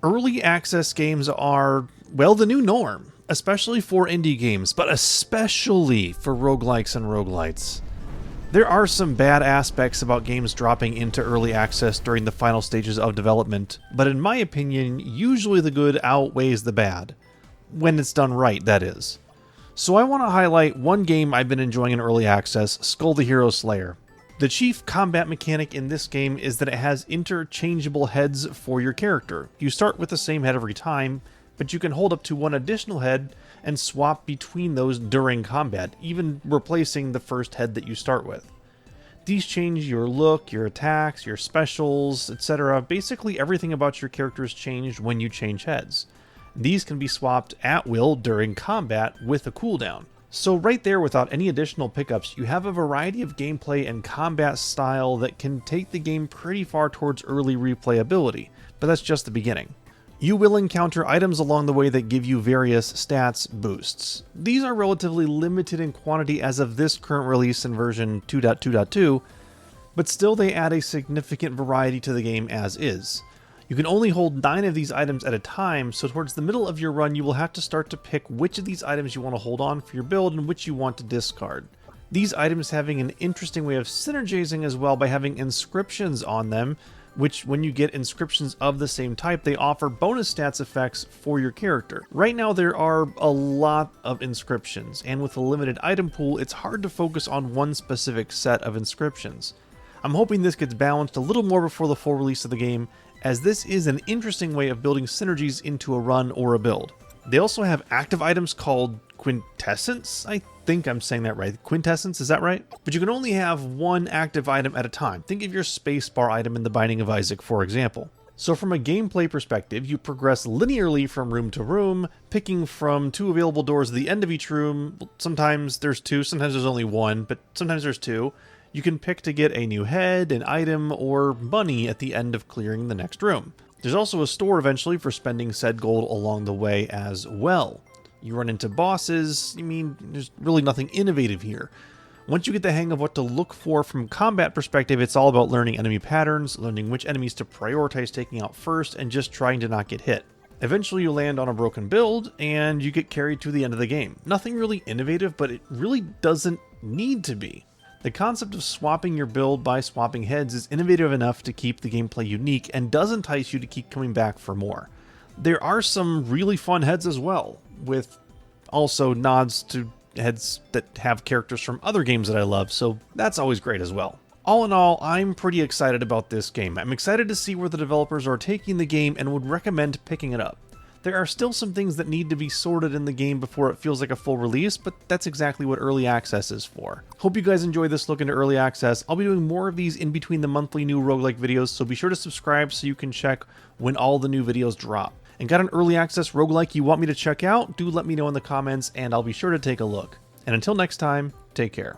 Early access games are, well, the new norm, especially for indie games, but especially for roguelikes and roguelites. There are some bad aspects about games dropping into early access during the final stages of development, but in my opinion, usually the good outweighs the bad. When it's done right, that is. So I want to highlight one game I've been enjoying in early access, Skul the Hero Slayer. The chief combat mechanic in this game is that it has interchangeable heads for your character. You start with the same head every time, but you can hold up to one additional head and swap between those during combat, even replacing the first head that you start with. These change your look, your attacks, your specials, etc. Basically everything about your character is changed when you change heads. These can be swapped at will during combat with a cooldown. So right there, without any additional pickups, you have a variety of gameplay and combat style that can take the game pretty far towards early replayability, but that's just the beginning. You will encounter items along the way that give you various stats boosts. These are relatively limited in quantity as of this current release in version 2.2.2, but still they add a significant variety to the game as is. You can only hold 9 of these items at a time, so towards the middle of your run you will have to start to pick which of these items you want to hold on for your build and which you want to discard. These items having an interesting way of synergizing as well by having inscriptions on them, which when you get inscriptions of the same type, they offer bonus stats effects for your character. Right now there are a lot of inscriptions, and with a limited item pool, it's hard to focus on one specific set of inscriptions. I'm hoping this gets balanced a little more before the full release of the game, as this is an interesting way of building synergies into a run or a build. They also have active items called Quintessence. I think I'm saying that right. Quintessence, is that right? But you can only have one active item at a time. Think of your spacebar item in The Binding of Isaac, for example. So from a gameplay perspective, you progress linearly from room to room, picking from 2 available doors at the end of each room. Sometimes there's 2, sometimes there's only 1, but sometimes there's 2. You can pick to get a new head, an item, or money at the end of clearing the next room. There's also a store eventually for spending said gold along the way as well. You run into bosses. There's really nothing innovative here. Once you get the hang of what to look for from a combat perspective, it's all about learning enemy patterns, learning which enemies to prioritize taking out first, and just trying to not get hit. Eventually you land on a broken build, and you get carried to the end of the game. Nothing really innovative, but it really doesn't need to be. The concept of swapping your build by swapping heads is innovative enough to keep the gameplay unique and does entice you to keep coming back for more. There are some really fun heads as well, with also nods to heads that have characters from other games that I love, so that's always great as well. All in all, I'm pretty excited about this game. I'm excited to see where the developers are taking the game and would recommend picking it up. There are still some things that need to be sorted in the game before it feels like a full release, but that's exactly what early access is for. Hope you guys enjoy this look into early access. I'll be doing more of these in between the monthly new roguelike videos, so be sure to subscribe so you can check when all the new videos drop. And got an early access roguelike you want me to check out? Do let me know in the comments and I'll be sure to take a look. And until next time, take care.